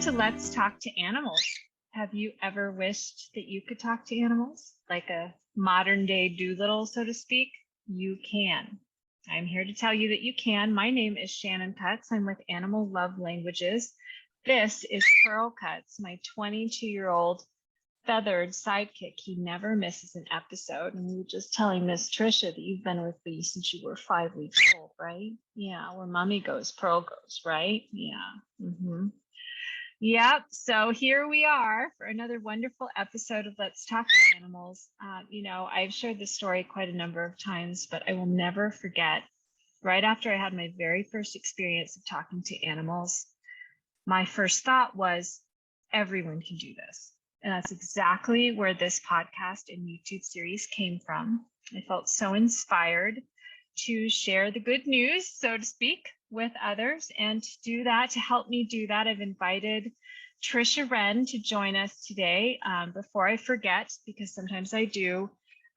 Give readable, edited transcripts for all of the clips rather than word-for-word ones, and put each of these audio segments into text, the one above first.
to Let's Talk to Animals. Have you ever wished that you could talk to animals? Like a modern day Doolittle, so to speak? You can. I'm here to tell you that you can. My name is Shannon Cuts. I'm with Animal Love Languages. This is Pearl Cuts, my 22-year-old feathered sidekick. He never misses an episode. And we were just telling Miss Trisha that you've been with me since you were 5 weeks old, right? Yeah, where mommy goes, Pearl goes, right? Yeah. Yep. So here we are for another wonderful episode of Let's Talk to Animals. I've shared this story quite a number of times, but I will never forget, right after I had my very first experience of talking to animals, my first thought was, everyone can do this. And that's exactly where this podcast and YouTube series came from. I felt so inspired to share the good news, so to speak, with others. And to do that, to help me do that, I've invited Trisha Wren to join us today. Before I forget, because sometimes I do,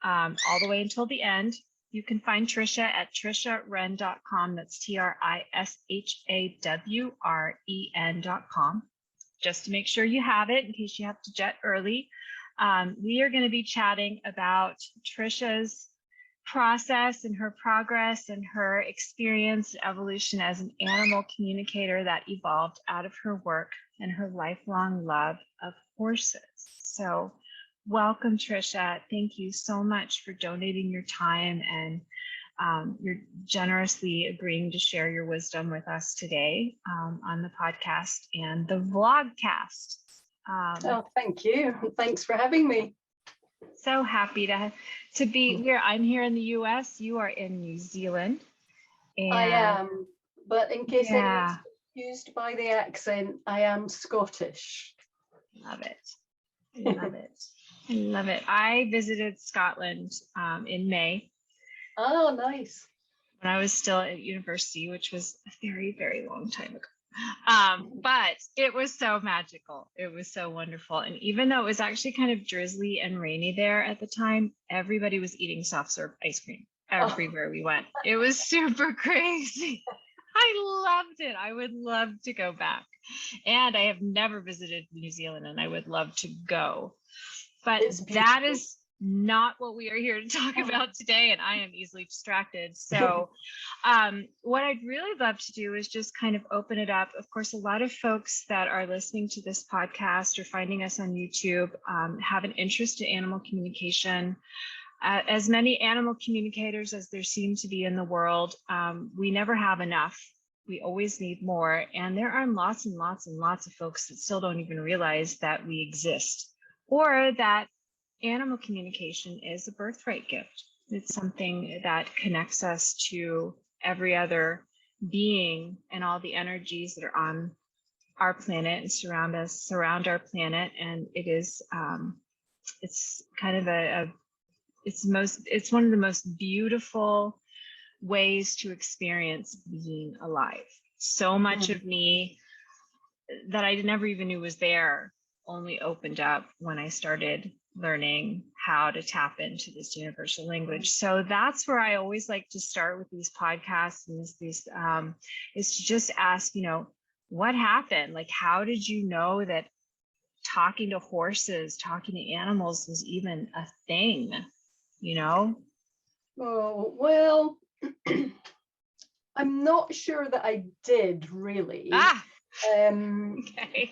all the way until the end, you can find Trisha at trishawren.com. That's TRISHAWREN.com. Just to make sure you have it in case you have to jet early. We are going to be chatting about Trisha's process and her progress and her experience and evolution as an animal communicator that evolved out of her work and her lifelong love of horses. So welcome, Trisha. Thank you so much for donating your time and you're generously agreeing to share your wisdom with us today on the podcast and the vlogcast. Thank you. Thanks for having me. So happy to be here. I'm here in the US. You are in New Zealand. And I am, but in case anyone's confused by the accent, I am Scottish. Love it. I love it. I love it. I visited Scotland in May. Oh, nice. When I was still at university, which was a very, very long time ago. But it was so magical. It was so wonderful. And even though it was actually kind of drizzly and rainy there at the time, everybody was eating soft serve ice cream everywhere we went. It was super crazy. I loved it. I would love to go back. And I have never visited New Zealand and I would love to go. But that is not what we are here to talk about today, and I am easily distracted. So what I'd really love to do is just kind of open it up. Of course, a lot of folks that are listening to this podcast or finding us on YouTube have an interest in animal communication. As many animal communicators as there seem to be in the world, we never have enough. We always need more. And there are lots and lots and lots of folks that still don't even realize that we exist, or that animal communication is a birthright gift. It's something that connects us to every other being and all the energies that are on our planet and surround our planet. And it is, it's kind of it's one of the most beautiful ways to experience being alive. So much of me that I never even knew was there only opened up when I started learning how to tap into this universal language. So that's where I always like to start with these podcasts and is to just ask, what happened? Like, how did you know that talking to horses, talking to animals was even a thing, Oh, well, I'm not sure that I did really. Okay.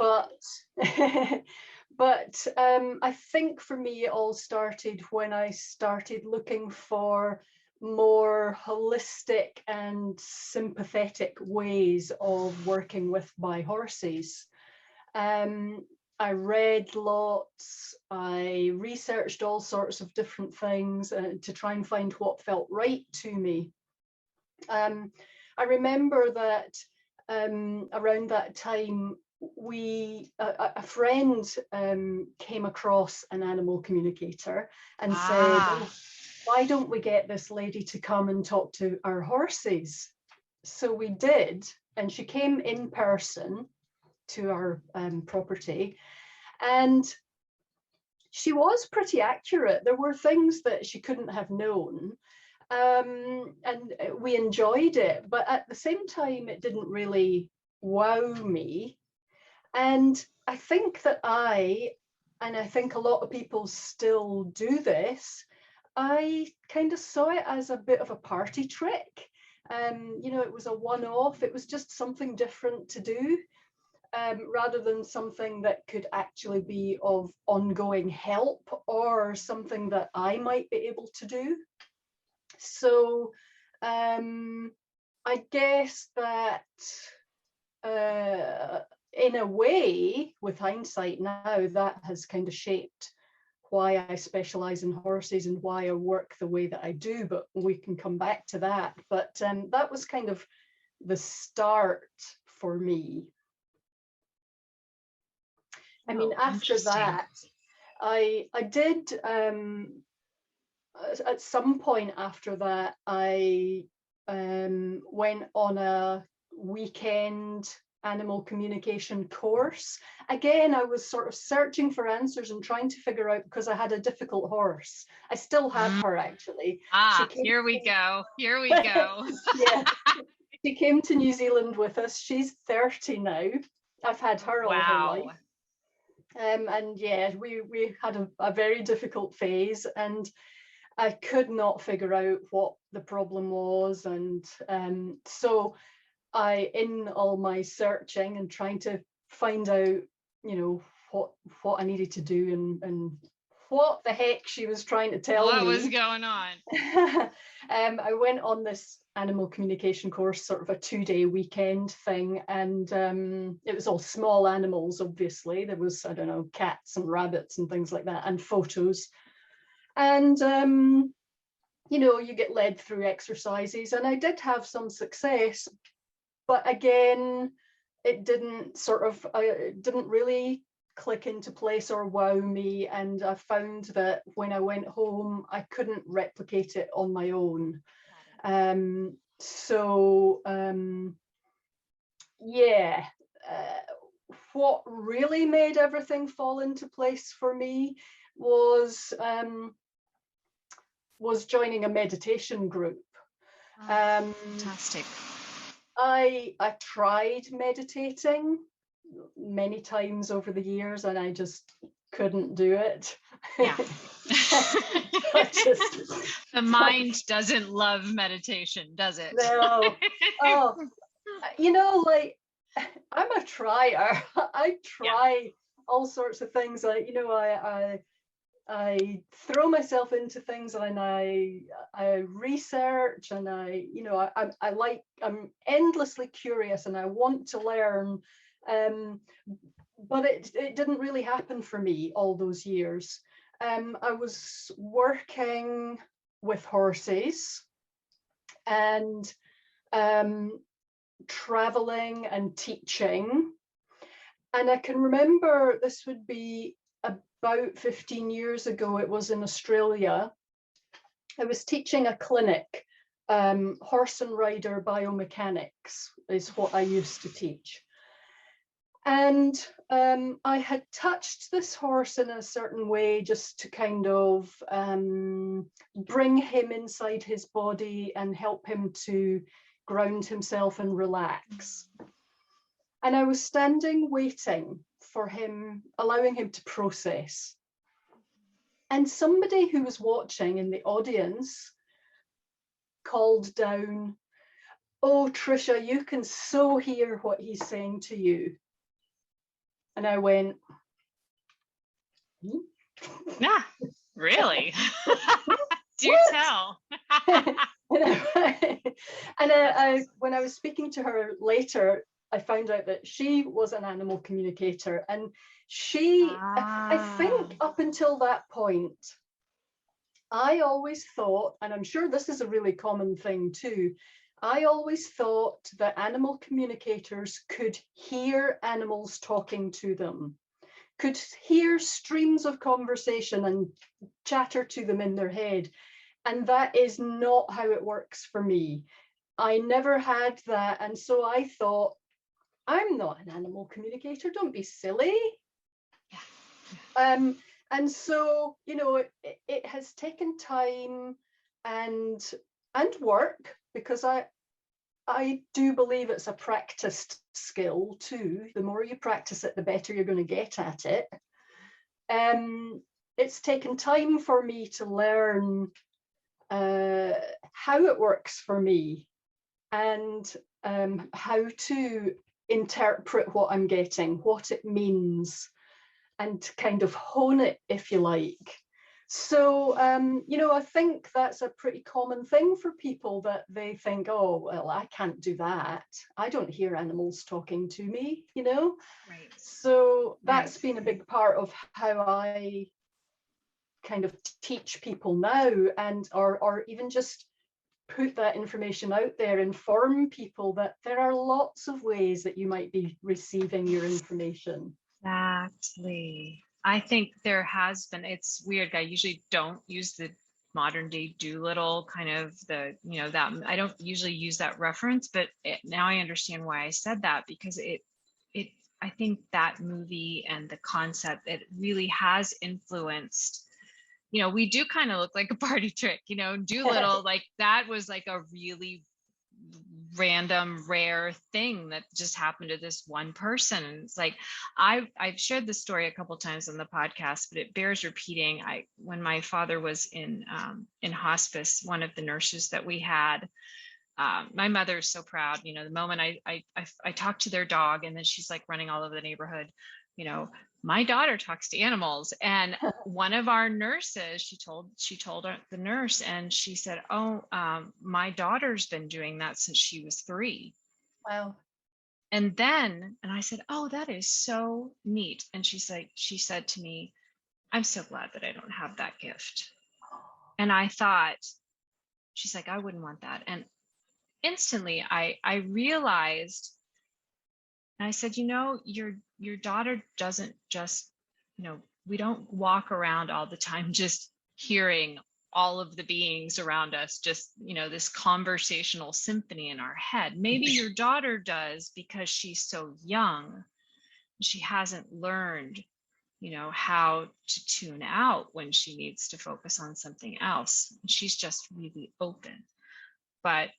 But I think for me, it all started when I started looking for more holistic and sympathetic ways of working with my horses. I read lots, I researched all sorts of different things to try and find what felt right to me. I remember that around that time, a friend came across an animal communicator and said, why don't we get this lady to come and talk to our horses? So we did, and she came in person to our property, and she was pretty accurate. There were things that she couldn't have known, and we enjoyed it, but at the same time it didn't really wow me. And I think that and I think a lot of people still do this, I kind of saw it as a bit of a party trick. You know, it was a one-off, it was just something different to do, rather than something that could actually be of ongoing help or something that I might be able to do. So I guess that in a way, with hindsight now, that has kind of shaped why I specialize in horses and why I work the way that I do, but we can come back to that. But that was kind of the start for me. I mean, after that, I did, at some point after that, I went on a weekend animal communication course. Again, I was sort of searching for answers and trying to figure out, because I had a difficult horse. I still have her, actually. Here we go. Here we go. Yeah, she came to New Zealand with us. She's 30 now. I've had her all her life. And yeah, we had a very difficult phase, and I could not figure out what the problem was. And so in all my searching and trying to find out, you know, what I needed to do and what the heck she was trying to tell me. What was going on? I went on this animal communication course, sort of a 2-day weekend thing, and it was all small animals, obviously. There was, I don't know, cats and rabbits and things like that, and photos. And you know, you get led through exercises, and I did have some success, but again, it didn't didn't really click into place or wow me. And I found that when I went home, I couldn't replicate it on my own. Yeah, what really made everything fall into place for me was joining a meditation group. Fantastic. I tried meditating many times over the years, and I just couldn't do it. Yeah. The mind doesn't love meditation, does it? No. Oh, you know, like, I'm a trier. I try all sorts of things. Like, you know, I throw myself into things, and I research, and I'm endlessly curious, and I want to learn. But it didn't really happen for me all those years. I was working with horses and traveling and teaching. And I can remember, this would be about 15 years ago, it was in Australia. I was teaching a clinic, horse and rider biomechanics is what I used to teach. And I had touched this horse in a certain way, just to kind of bring him inside his body and help him to ground himself and relax. And I was standing waiting for him, allowing him to process. And somebody who was watching in the audience called down, "Oh, Trisha, you can so hear what he's saying to you." And I went, "Yeah, really?" Do tell. And I, when I was speaking to her later, I found out that she was an animal communicator, and she, I think up until that point, I always thought, and I'm sure this is a really common thing too, I always thought that animal communicators could hear animals talking to them, could hear streams of conversation and chatter to them in their head. And that is not how it works for me. I never had that. And so I thought, I'm not an animal communicator, don't be silly. And so, you know, it has taken time and work, because I do believe it's a practiced skill too. The more you practice it, the better you're going to get at it. It's taken time for me to learn how it works for me, and how to interpret what I'm getting, what it means, and to kind of hone it, if you like. So, I think that's a pretty common thing for people, that they think, oh, well, I can't do that. I don't hear animals talking to me, Right. So that's Right. been a big part of how I kind of teach people now, and or even just put that information out there, inform people that there are lots of ways that you might be receiving your information. Exactly. I think there has been, it's weird. I usually don't use the modern day Doolittle kind of that I don't usually use that reference, but now I understand why I said that, because I think that movie and the concept, it really has influenced, we do kind of look like a party trick, Doolittle, like that was like a really random rare thing that just happened to this one person. And it's like I've shared this story a couple times on the podcast, but it bears repeating. When my father was in hospice, one of the nurses that we had, my mother is so proud, the moment I talked to their dog, and then she's like running all over the neighborhood, my daughter talks to animals. And one of our nurses, she told the nurse, and she said, oh, my daughter's been doing that since she was 3. Wow. And I said, oh, that is so neat. And she said to me, I'm so glad that I don't have that gift. And I thought, she's like, I wouldn't want that. And instantly I realized, and I said, your daughter doesn't just, we don't walk around all the time just hearing all of the beings around us, just, this conversational symphony in our head. Maybe your daughter does because she's so young. She hasn't learned, how to tune out when she needs to focus on something else. She's just really open. But,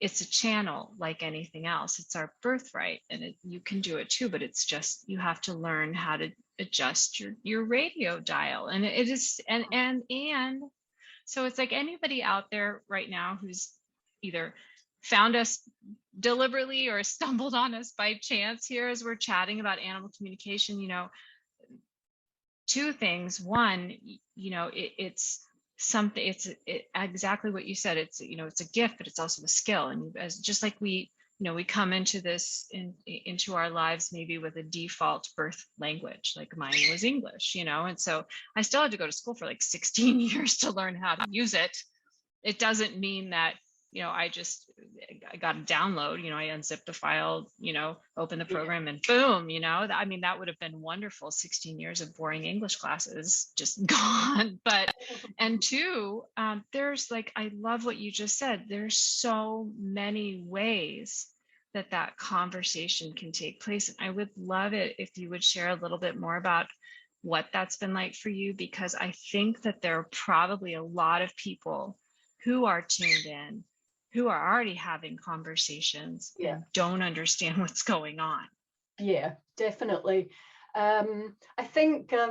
it's a channel like anything else. It's our birthright, and you can do it too, but it's just, you have to learn how to adjust your radio dial. And it is, and so it's like anybody out there right now who's either found us deliberately or stumbled on us by chance here as we're chatting about animal communication, 2 things. One, it's something, it's exactly what you said. It's, it's a gift, but it's also a skill. And as just like we come into this into our lives maybe with a default birth language, like mine was English, and so I still had to go to school for like 16 years to learn how to use it. It doesn't mean that, I got a download, I unzipped the file, open the program, and boom, that would have been wonderful. 16 years of boring English classes just gone. But, and 2, there's like, I love what you just said. There's so many ways that conversation can take place. And I would love it if you would share a little bit more about what that's been like for you, because I think that there are probably a lot of people who are tuned in, who are already having conversations and don't understand what's going on. Yeah, definitely. I think, I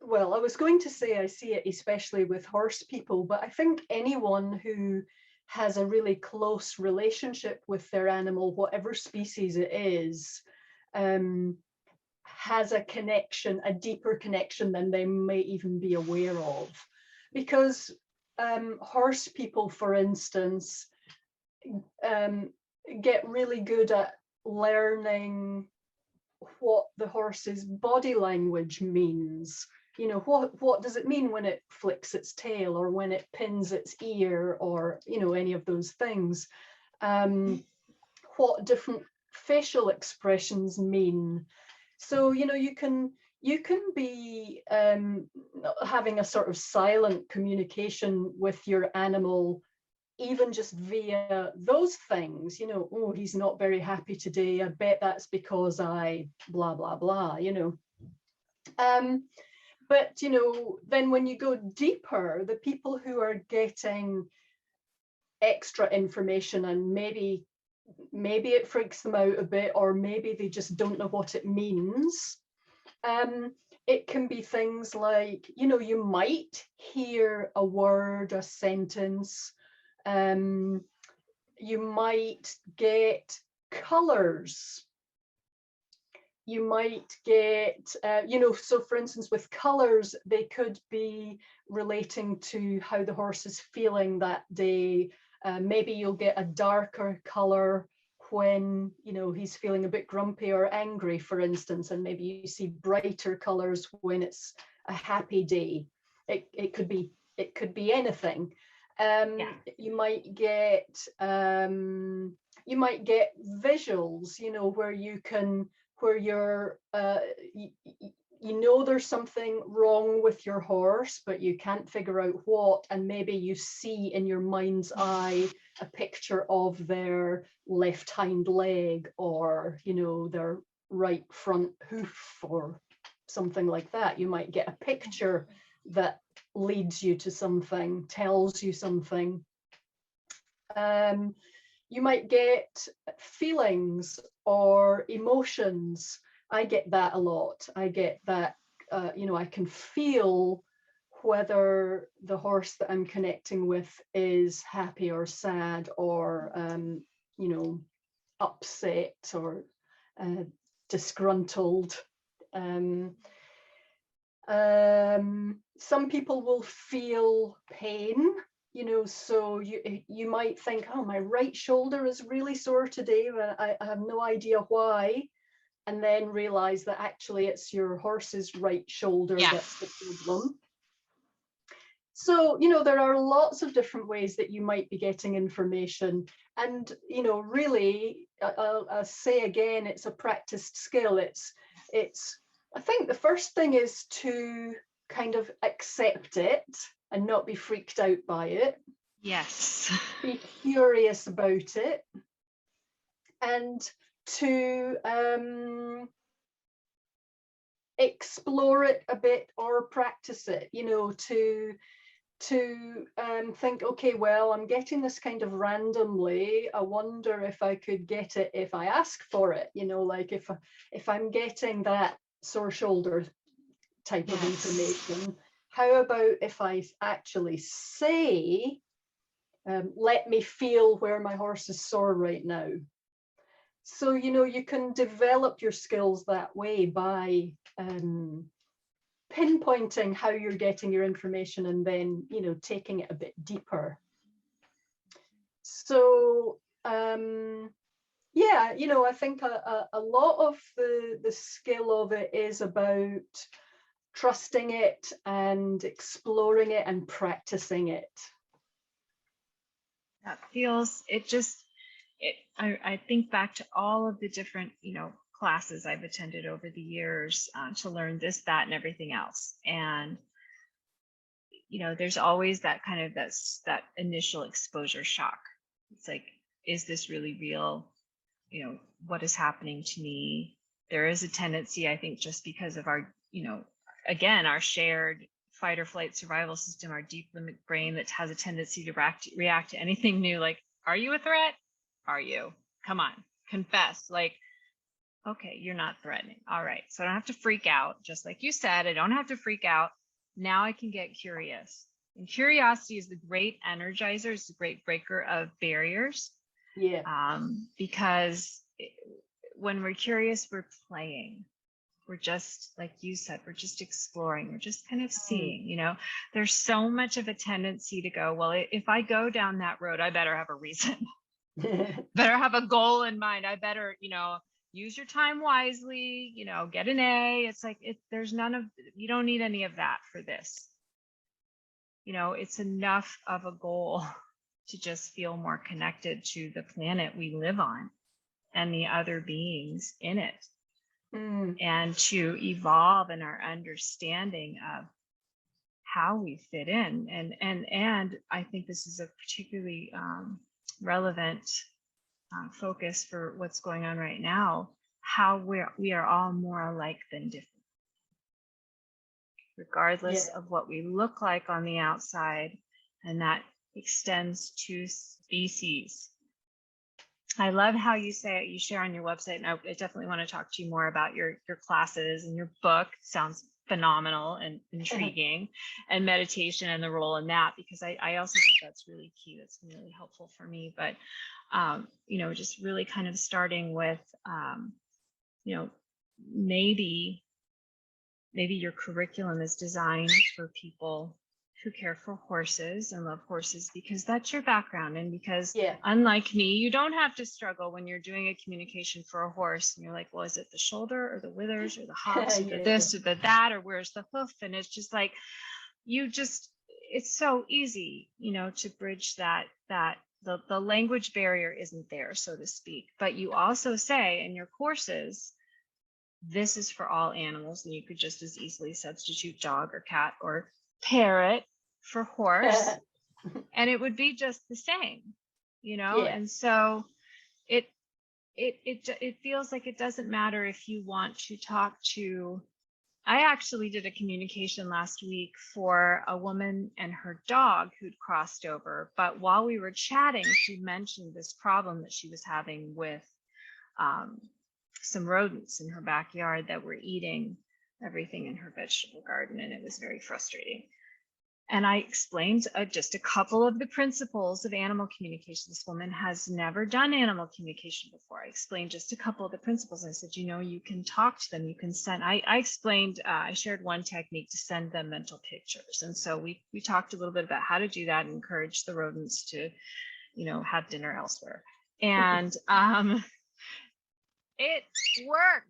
was going to say I see it especially with horse people, but I think anyone who has a really close relationship with their animal, whatever species it is, has a connection, a deeper connection than they may even be aware of. Because horse people, for instance, get really good at learning what the horse's body language means. What does it mean when it flicks its tail, or when it pins its ear, or any of those things. What different facial expressions mean. So you can be having a sort of silent communication with your animal, even just via those things. Oh, he's not very happy today. I bet that's because I blah blah blah. But then when you go deeper, the people who are getting extra information, and maybe it freaks them out a bit, or maybe they just don't know what it means. It can be things like, you know, you might hear a word, a sentence, you might get colors. You might get, you know, so for instance, with colors, they could be relating to how the horse is feeling that day. Maybe you'll get a darker color when, you know, he's feeling a bit grumpy or angry, for instance, and maybe you see brighter colors when it's a happy day. It could be anything. You might get visuals, you know, where you're you know there's something wrong with your horse, but you can't figure out what, and maybe you see in your mind's eye a picture of their left hind leg, or, you know, their right front hoof, or something like that. You might get a picture that leads you to something, tells you something. You might get feelings or emotions. I get that a lot. I get that, you know, I can feel whether the horse that I'm connecting with is happy or sad, or, you know, upset or disgruntled. Some people will feel pain, you know, so you might think, oh, my right shoulder is really sore today, but I have no idea why, and then realize that actually it's your horse's right shoulder that's the problem. So, you know, there are lots of different ways that you might be getting information, and, you know, really, I'll say again, it's a practiced skill. It's I think the first thing is to kind of accept it and not be freaked out by it. Yes. Be curious about it, and to explore it a bit or practice it, you know, to think, okay, well, I'm getting this kind of randomly. I wonder if I could get it if I ask for it, you know, like if I'm getting that sore shoulder type of information, how about if I actually say, let me feel where my horse is sore right now. So, you know, you can develop your skills that way by pinpointing how you're getting your information, and then, you know, taking it a bit deeper. So yeah, you know, I think a lot of the skill of it is about trusting it and exploring it and practicing it. That feels, I think back to all of the different, you know, classes I've attended over the years to learn this, that, and everything else. And, you know, there's always that kind of that initial exposure shock. It's like, is this really real? You know, what is happening to me? There is a tendency, I think, just because of our, you know, again, our shared fight or flight survival system, our deep limbic brain that has a tendency to react to anything new. Like, are you a threat? Are you? Come on, confess. Like, okay, you're not threatening. All right. So I don't have to freak out. Just like you said, I don't have to freak out. Now I can get curious. And curiosity is the great energizer, it's the great breaker of barriers. Yeah. Because when we're curious, we're playing. We're just, like you said, we're just exploring. We're just kind of seeing, you know, there's so much of a tendency to go, well, if I go down that road, I better have a reason. Better have a goal in mind. I better, you know, use your time wisely, you know, get an A. It's like, there's none of, you don't need any of that for this. You know, it's enough of a goal to just feel more connected to the planet we live on and the other beings in it. And to evolve in our understanding of how we fit in. And I think this is a particularly relevant focus for what's going on right now, how we are all more alike than different. Regardless of what we look like on the outside, and that extends to species. I love how you say you share on your website, and I definitely want to talk to you more about your classes and your book. Sounds phenomenal and intriguing, and meditation and the role in that, because I also think that's really key. That's been really helpful for me. But you know, just really kind of starting with you know, maybe your curriculum is designed for people who care for horses and love horses because that's your background, and because unlike me, you don't have to struggle when you're doing a communication for a horse and you're like, well, is it the shoulder or the withers or the hops or the this or the that, or where's the hoof? And it's just like, it's so easy, you know, to bridge that the language barrier isn't there, so to speak. But you also say in your courses, this is for all animals, and you could just as easily substitute dog or cat or parrot for horse, and it would be just the same, you know. And so it feels like it doesn't matter if you want to talk to. I actually did a communication last week for a woman and her dog who'd crossed over, but while we were chatting, she mentioned this problem that she was having with some rodents in her backyard that were eating everything in her vegetable garden, and it was very frustrating. And I explained just a couple of the principles of animal communication. This woman has never done animal communication before. I explained just a couple of the principles. I said, you know, you can talk to them. You can send, I explained, I shared one technique to send them mental pictures. And so we talked a little bit about how to do that and encourage the rodents to, you know, have dinner elsewhere. And it worked.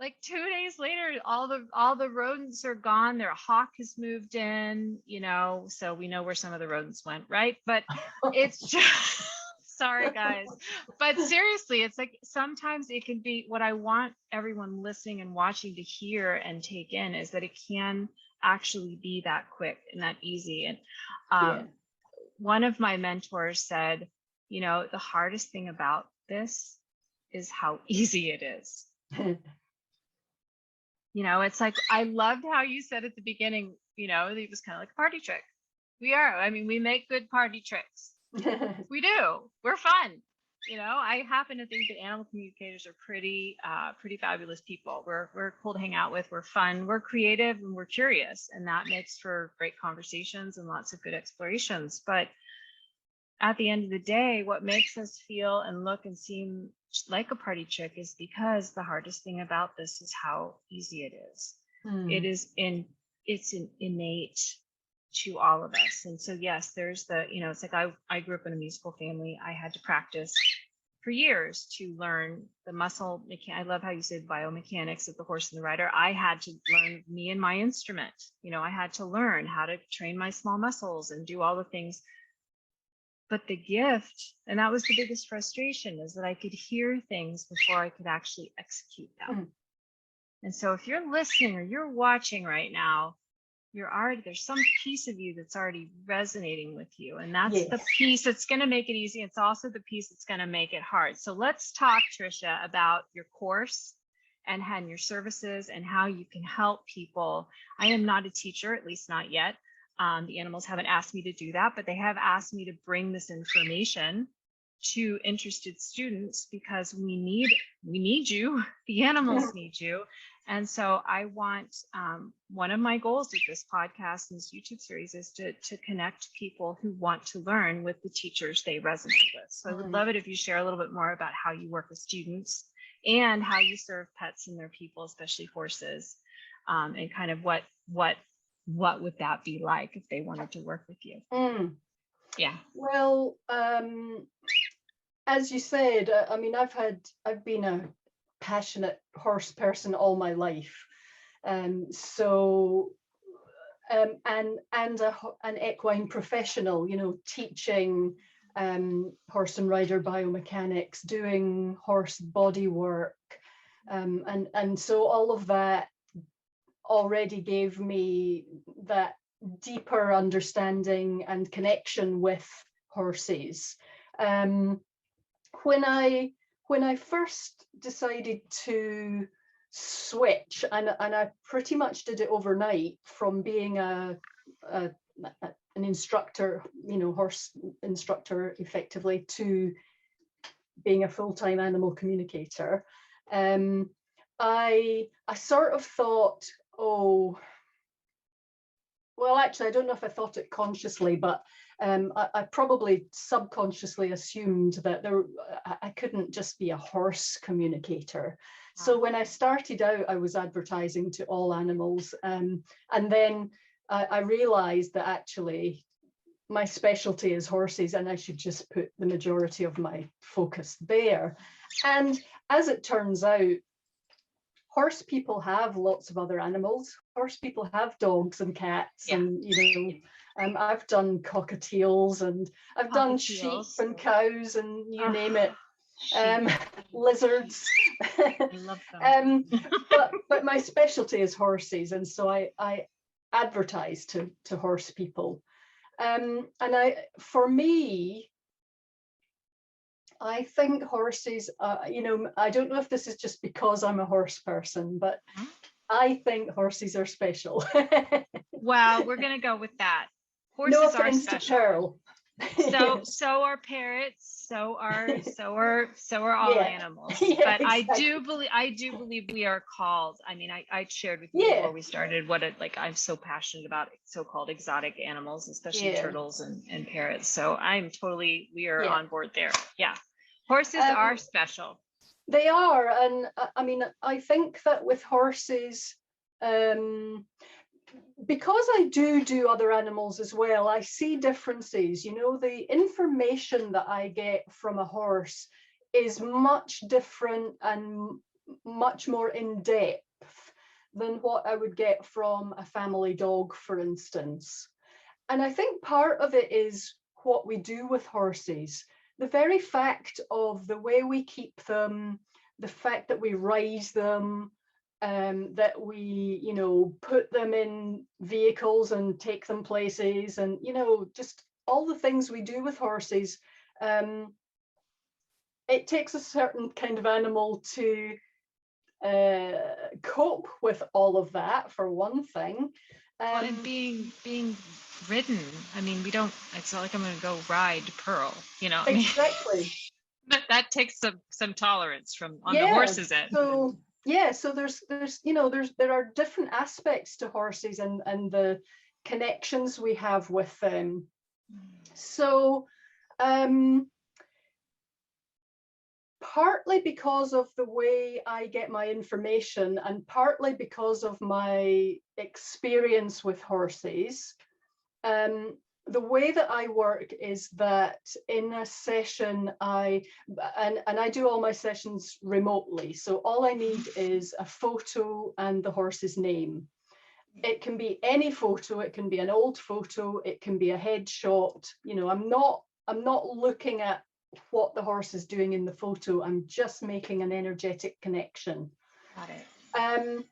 Like 2 days later, all the rodents are gone. Their hawk has moved in, you know, so we know where some of the rodents went, right? But it's just, sorry guys, but seriously, it's like sometimes it can be, what I want everyone listening and watching to hear and take in is that it can actually be that quick and that easy. And one of my mentors said, you know, the hardest thing about this is how easy it is. You know, it's like, I loved how you said at the beginning, you know, it was kind of like a party trick. We are, I mean, we make good party tricks. We do. We're fun. You know, I happen to think that animal communicators are pretty fabulous people. We're cool to hang out with. We're fun. We're creative, and we're curious, and that makes for great conversations and lots of good explorations. But at the end of the day, what makes us feel and look and seem like a party trick is because the hardest thing about this is how easy it is. It's innate to all of us. And so yes, there's the, you know, it's like I grew up in a musical family. I had to practice for years to learn the muscle I love how you said biomechanics of the horse and the rider. I had to learn me and my instrument. You know, I had to learn how to train my small muscles and do all the things. But the gift, and that was the biggest frustration, is that I could hear things before I could actually execute them. And so if you're listening or you're watching right now, there's some piece of you that's already resonating with you. And that's the piece that's going to make it easy. It's also the piece that's going to make it hard. So let's talk, Trisha, about your course and your services and how you can help people. I am not a teacher, at least not yet. The animals haven't asked me to do that, but they have asked me to bring this information to interested students because we need you. The animals need you. And so I want, one of my goals with this podcast and this YouTube series is to connect people who want to learn with the teachers they resonate with. So I would love it if you share a little bit more about how you work with students and how you serve pets and their people, especially horses, and kind of what would that be like if they wanted to work with you? Yeah. Well, as you said, I mean, I've been a passionate horse person all my life, so and an equine professional, you know, teaching horse and rider biomechanics, doing horse body work, and so all of that already gave me that deeper understanding and connection with horses. When I first decided to switch, and I pretty much did it overnight, from being a an instructor, horse instructor effectively, to being a full-time animal communicator, I sort of thought, oh, well, actually, I don't know if I thought it consciously, but I probably subconsciously assumed that I couldn't just be a horse communicator. So when I started out, I was advertising to all animals. And then I realized that actually my specialty is horses, and I should just put the majority of my focus there. And as it turns out, horse people have lots of other animals. Horse people have dogs and cats, and I've done cockatiels, and I've done sheep and cows, and you name it. Lizards. I love them. But my specialty is horses, and so I advertise to horse people. And for me, I think horses, I don't know if this is just because I'm a horse person, but I think horses are special. Well, we're going to go with that. Horses no are offense special. To Pearl. So are parrots. So are all animals. Yeah, but exactly. I do believe we are called. I mean, I shared with you before we started what I'm so passionate about so-called exotic animals, especially turtles and parrots. So we are on board there. Yeah. Horses are special. They are. And I mean, I think that with horses, because I do other animals as well, I see differences. The information that I get from a horse is much different and much more in depth than what I would get from a family dog, for instance. And I think part of it is what we do with horses. The very fact of the way we keep them, the fact that we ride them, that we, put them in vehicles and take them places, and, just all the things we do with horses. It takes a certain kind of animal to cope with all of that, for one thing. And being ridden. I mean, it's not like I'm going to go ride Pearl, Exactly. But that takes some tolerance on the horse's end. So there are different aspects to horses and the connections we have with them. So partly because of the way I get my information, and partly because of my experience with horses, the way that I work is that in a session, I do all my sessions remotely. So all I need is a photo and the horse's name. It can be any photo. It can be an old photo. It can be a headshot. I'm not looking at what the horse is doing in the photo. I'm just making an energetic connection. Got it.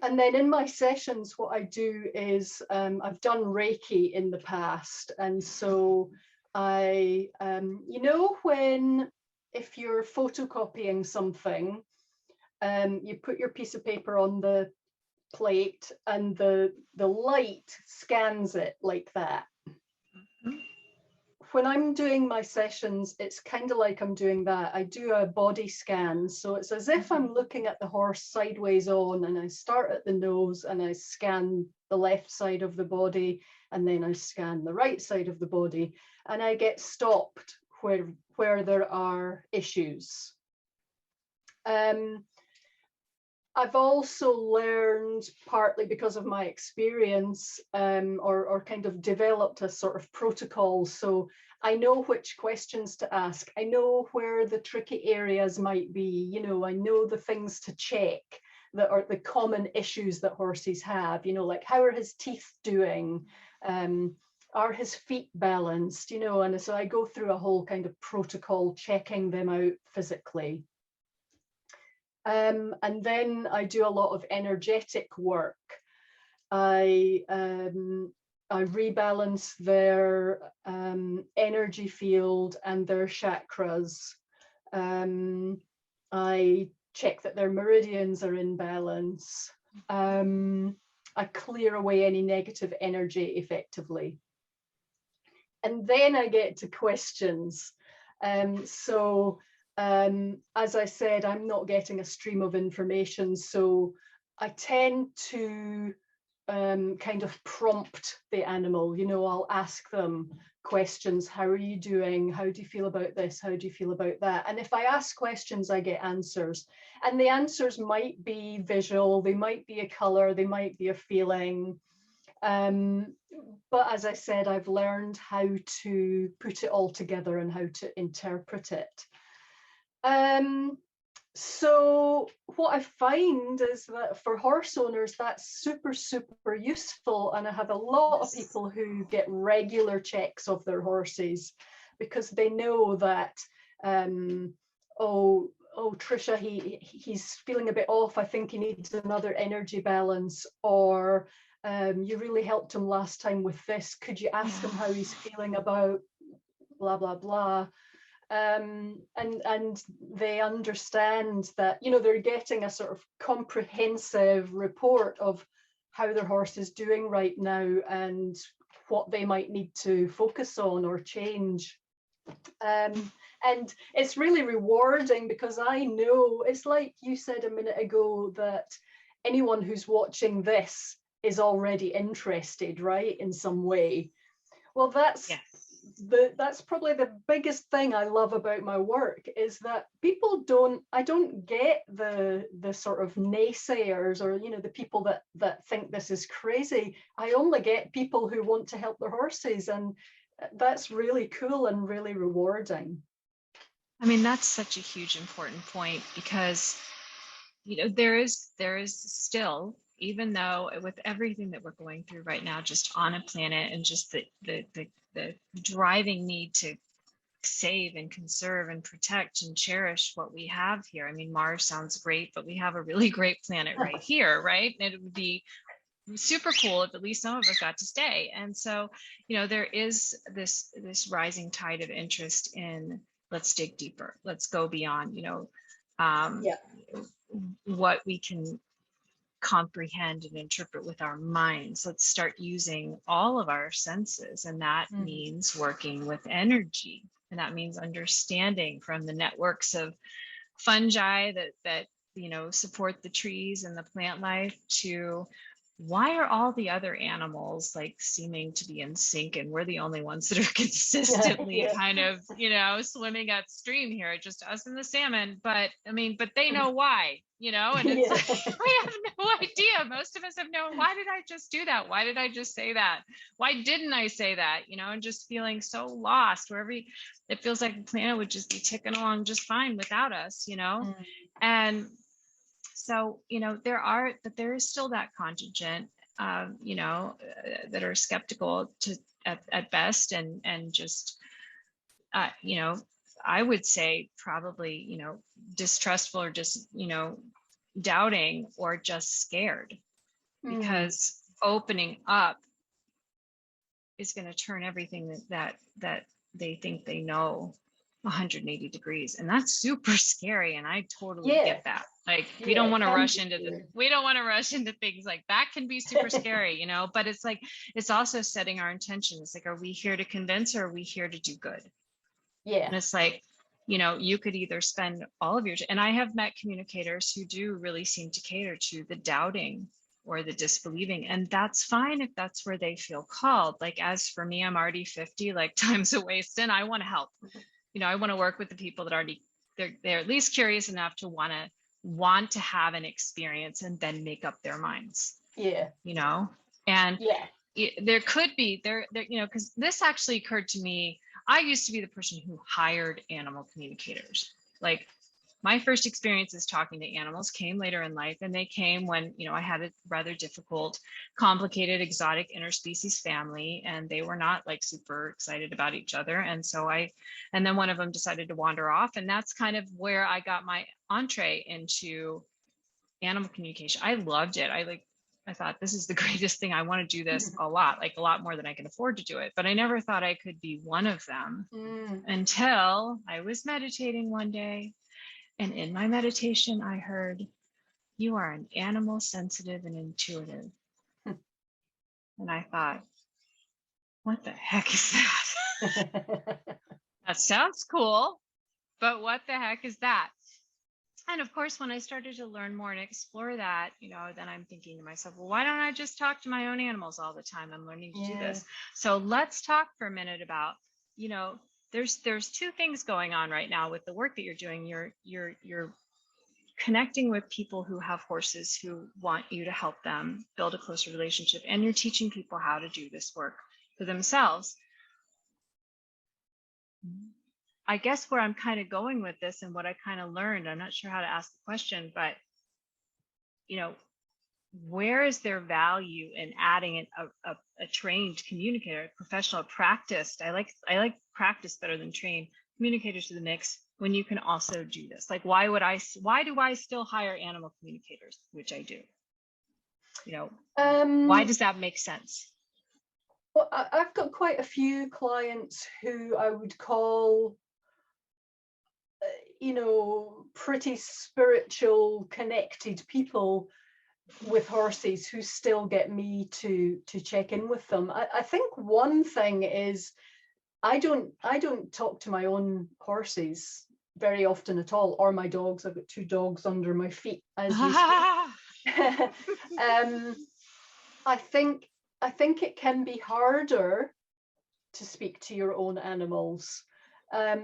And then in my sessions, what I do is I've done Reiki in the past. And so I, if you're photocopying something, you put your piece of paper on the plate and the light scans it like that. Mm-hmm. When I'm doing my sessions, it's kind of like I'm doing that. I do a body scan. So it's as if I'm looking at the horse sideways on, and I start at the nose and I scan the left side of the body, and then I scan the right side of the body, and I get stopped where there are issues. I've also learned, partly because of my experience, or kind of developed a sort of protocol. So I know which questions to ask. I know where the tricky areas might be. I know the things to check that are the common issues that horses have, like how are his teeth doing? Are his feet balanced? And so I go through a whole kind of protocol, checking them out physically. And then I do a lot of energetic work. I rebalance their energy field and their chakras. I check that their meridians are in balance. I clear away any negative energy effectively. And then I get to questions. So as I said, I'm not getting a stream of information. So I tend to kind of prompt the animal. You know, I'll ask them questions. How are you doing? How do you feel about this? How do you feel about that? And if I ask questions, I get answers. And the answers might be visual, they might be a color, they might be a feeling. But as I said, I've learned how to put it all together and how to interpret it. So what I find is that for horse owners, that's super, super useful. And I have a lot of people who get regular checks of their horses because they know that, oh, Trisha, he's feeling a bit off. I think he needs another energy balance. Or you really helped him last time with this. Could you ask him how he's feeling about blah, blah, blah. And they understand that, you know, they're getting a sort of comprehensive report of how their horse is doing right now and what they might need to focus on or change. And it's really rewarding because I know, it's like you said a minute ago, that anyone who's watching this is already interested, right, in some way. Well, that's probably the biggest thing I love about my work, is that I don't get the sort of naysayers, or, you know, the people that think this is crazy. I only get people who want to help their horses, and that's really cool and really rewarding. I mean, that's such a huge important point, because, you know, there is still, even though with everything that we're going through right now, just on a planet, and just the driving need to save and conserve and protect and cherish what we have here. I mean, Mars sounds great, but we have a really great planet right here, right? And it would be super cool if at least some of us got to stay. And so, you know, there is this rising tide of interest in, let's dig deeper, let's go beyond, you know, what we can comprehend and interpret with our minds. Let's start using all of our senses, and that means working with energy, and that means understanding from the networks of fungi that you know support the trees and the plant life, to why are all the other animals like seeming to be in sync, and we're the only ones that are consistently kind of, you know, swimming upstream here, just us and the salmon. But I mean, but they know why, you know, and it's like, we have no idea. Most of us have no, why did I just do that? Why did I just say that? Why didn't I say that? You know, and just feeling so lost wherever it feels like the planet would just be ticking along just fine without us, you know. And so, you know, there is still that contingent, you know, that are skeptical at best, and just, you know, I would say probably, you know, distrustful, or just, you know, doubting, or just scared, because opening up is going to turn everything that they think they know 180 degrees, and that's super scary. And I totally get that. Like, we don't want to rush into things like that. Can be super scary, you know, but it's like, it's also setting our intention. It's like, are we here to convince, or are we here to do good? And it's like, you know, you could either spend all of your, and I have met communicators who do really seem to cater to the doubting or the disbelieving, and that's fine if that's where they feel called. Like, as for me, I'm already 50, like, time's a waste, and I want to help. You know, I want to work with the people that already, they're at least curious enough to want to have an experience and then make up their minds. You know, and there could be there, you know, because this actually occurred to me. I used to be the person who hired animal communicators. Like, my first experiences talking to animals came later in life, and they came when, you know, I had a rather difficult, complicated, exotic interspecies family, and they were not like super excited about each other. And so and then one of them decided to wander off, and that's kind of where I got my entree into animal communication. I loved it. I thought, this is the greatest thing. I want to do this a lot, like a lot more than I can afford to do it. But I never thought I could be one of them until I was meditating one day. And in my meditation, I heard, you are an animal, sensitive and intuitive. And I thought, what the heck is that? That sounds cool, but what the heck is that? And of course, when I started to learn more and explore that, then I'm thinking to myself, well, why don't I just talk to my own animals all the time? I'm learning to do this. So let's talk for a minute about, there's two things going on right now with the work that you're doing. You're connecting with people who have horses who want you to help them build a closer relationship, and you're teaching people how to do this work for themselves. I guess where I'm kind of going with this and what I kind of learned, I'm not sure how to ask the question, but where is there value in adding a trained communicator, professional, practiced? I like practice better than trained communicators to the mix when you can also do this. Like, why do I still hire animal communicators, which I do? Why does that make sense? Well, I've got quite a few clients who I would call, pretty spiritual, connected people with horses who still get me to check in with them. I think one thing is I don't talk to my own horses very often at all, or my dogs. I've got 2 dogs under my feet as you speak. I think it can be harder to speak to your own animals,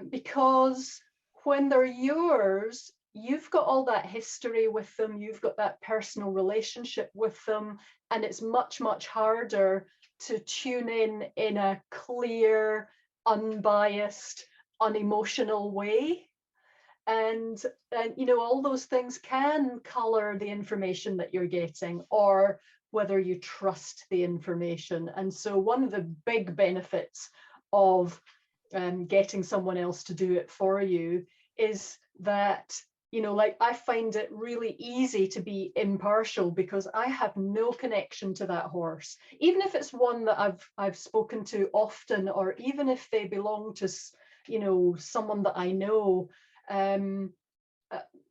because when they're yours, you've got all that history with them, you've got that personal relationship with them, and it's much, much harder to tune in a clear, unbiased, unemotional way. And all those things can color the information that you're getting, or whether you trust the information. And so one of the big benefits of getting someone else to do it for you is that, I find it really easy to be impartial because I have no connection to that horse, even if it's one that I've spoken to often, or even if they belong to someone that I know.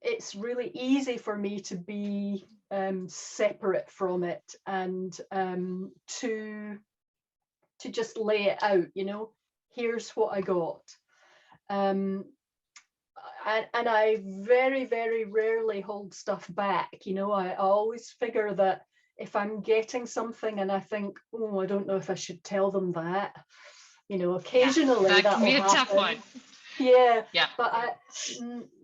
It's really easy for me to be separate from it, and to just lay it out. Here's what I got. And I very, very rarely hold stuff back. I always figure that if I'm getting something and I think, oh, I don't know if I should tell them that, occasionally that can be a tough one. Yeah. But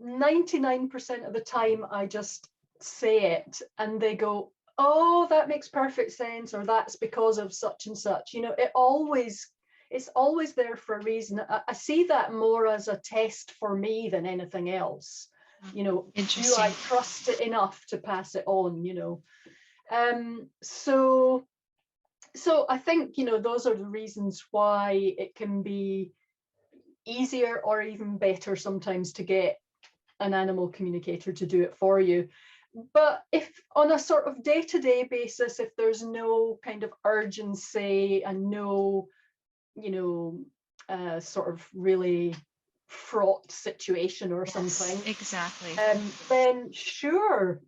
99% of the time I just say it and they go, oh, that makes perfect sense, or that's because of such and such. It's always there for a reason. I see that more as a test for me than anything else. Do I trust it enough to pass it on? So I think, those are the reasons why it can be easier or even better sometimes to get an animal communicator to do it for you. But if on a sort of day-to-day basis, if there's no kind of urgency and no sort of really fraught situation or something, exactly, then sure,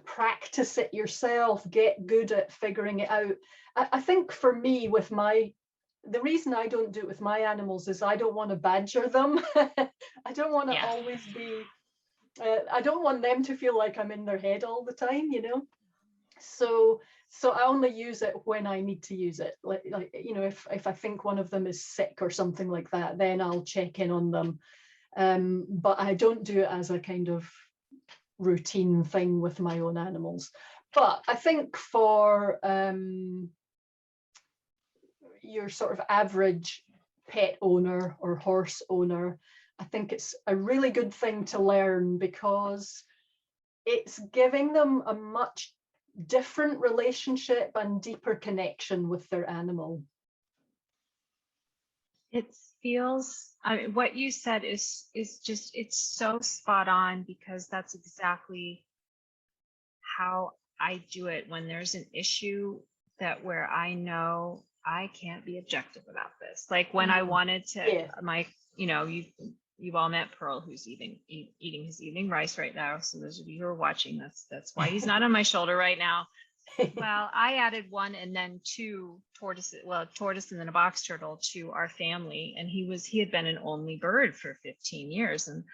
practice it yourself, get good at figuring it out. I think for me, the reason I don't do it with my animals is I don't want to badger them. I don't want to always be, I don't want them to feel like I'm in their head all the time, So I only use it when I need to use it. Like if I think one of them is sick or something like that, then I'll check in on them. But I don't do it as a kind of routine thing with my own animals. But I think for your sort of average pet owner or horse owner, I think it's a really good thing to learn, because it's giving them a much different relationship and deeper connection with their animal. It feels, what you said is just, it's so spot on, because that's exactly how I do it when there's an issue where I know I can't be objective about this. Like when I wanted to, you've all met Pearl, who's eating his evening rice right now. So those of you who are watching, that's why he's not on my shoulder right now. Well, I added one and then two tortoises, well, a tortoise and then a box turtle to our family. And he had been an only bird for 15 years. And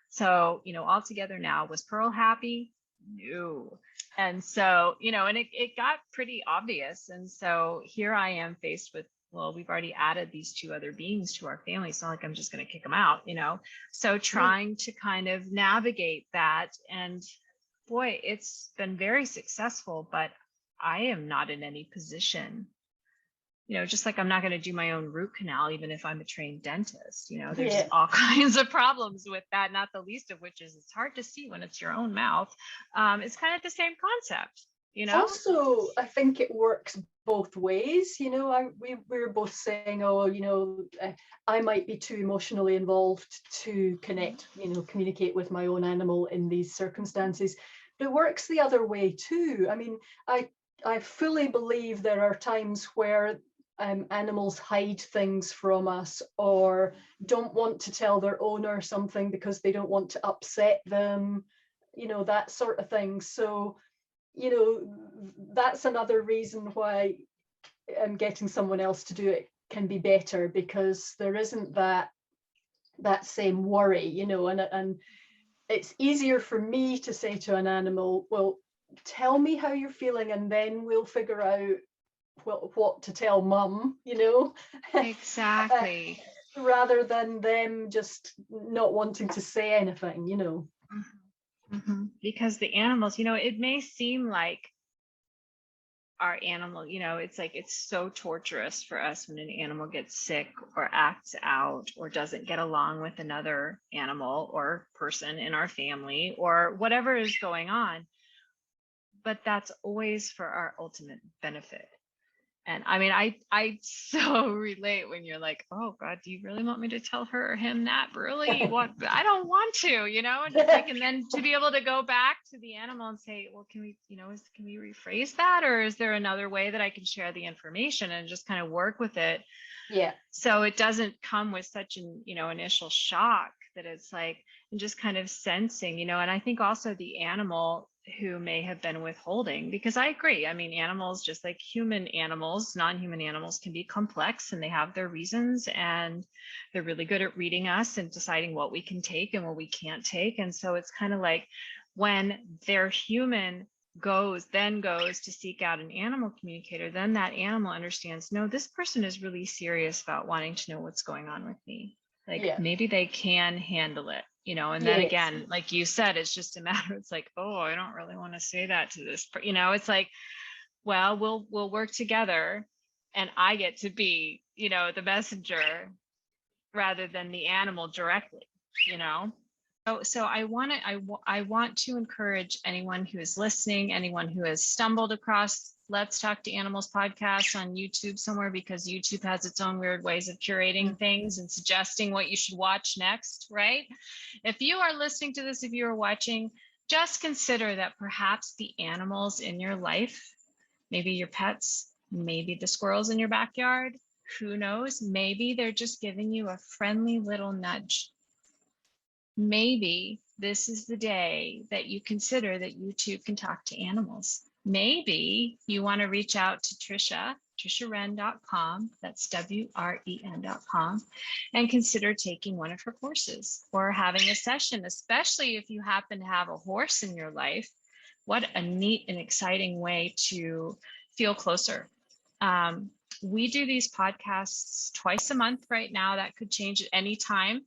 so, all together now, was Pearl happy? No. And so, and it got pretty obvious. And so here I am faced with, well, we've already added these two other beings to our family. It's not like I'm just going to kick them out, So trying to kind of navigate that. And boy, it's been very successful, but I am not in any position, just like I'm not going to do my own root canal, even if I'm a trained dentist. There's all kinds of problems with that, not the least of which is it's hard to see when it's your own mouth. It's kind of the same concept, Also, I think it works both ways. We were both saying, I might be too emotionally involved to connect, communicate with my own animal in these circumstances. But it works the other way too. I mean, I fully believe there are times where animals hide things from us or don't want to tell their owner something because they don't want to upset them, that sort of thing. So, that's another reason why getting someone else to do it can be better, because there isn't that same worry, and it's easier for me to say to an animal, well, tell me how you're feeling and then we'll figure out what to tell mum, Exactly. Rather than them just not wanting to say anything, Mm-hmm. Because the animals, it may seem like our animal, it's like it's so torturous for us when an animal gets sick or acts out or doesn't get along with another animal or person in our family or whatever is going on. But that's always for our ultimate benefit. And I mean, I so relate when you're like, oh God, do you really want me to tell her or him that? Really? What? I don't want to, and it's like, and then to be able to go back to the animal and say, well, can we, can we rephrase that? Or is there another way that I can share the information and just kind of work with it? Yeah. So it doesn't come with such an, initial shock that it's like, and just kind of sensing, and I think also the animal who may have been withholding, because I agree. I mean, animals, just like human animals, non-human animals can be complex and they have their reasons and they're really good at reading us and deciding what we can take and what we can't take. And so it's kind of like when their human goes to seek out an animal communicator, then that animal understands, no, this person is really serious about wanting to know what's going on with me. Like maybe they can handle it. And then again, like you said, it's just a matter, it's like, oh, I don't really want to say that to this, it's like, well, we'll work together and I get to be, the messenger rather than the animal directly, So I want to encourage anyone who is listening, anyone who has stumbled across Let's Talk to Animals podcast on YouTube somewhere, because YouTube has its own weird ways of curating things and suggesting what you should watch next, right? If you are listening to this, if you are watching, just consider that perhaps the animals in your life, maybe your pets, maybe the squirrels in your backyard, who knows, maybe they're just giving you a friendly little nudge. Maybe this is the day that you consider that you too can talk to animals. Maybe you want to reach out to TrishaWren.com, that's WREN.com, and consider taking one of her courses or having a session, especially if you happen to have a horse in your life. What a neat and exciting way to feel closer. We do these podcasts twice a month right now. That could change at any time.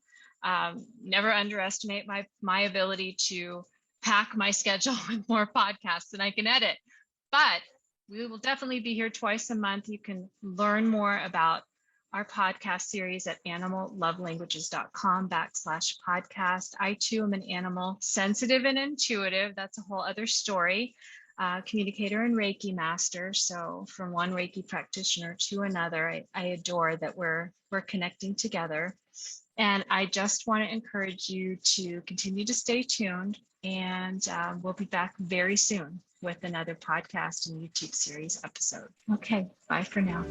Never underestimate my ability to pack my schedule with more podcasts than I can edit, but we will definitely be here twice a month. You can learn more about our podcast series at animallovelanguages.com/podcast. I too am an animal, sensitive and intuitive. That's a whole other story. Communicator and Reiki master. So from one Reiki practitioner to another, I adore that we're connecting together. And I just want to encourage you to continue to stay tuned, and we'll be back very soon with another podcast and YouTube series episode. Okay, bye for now.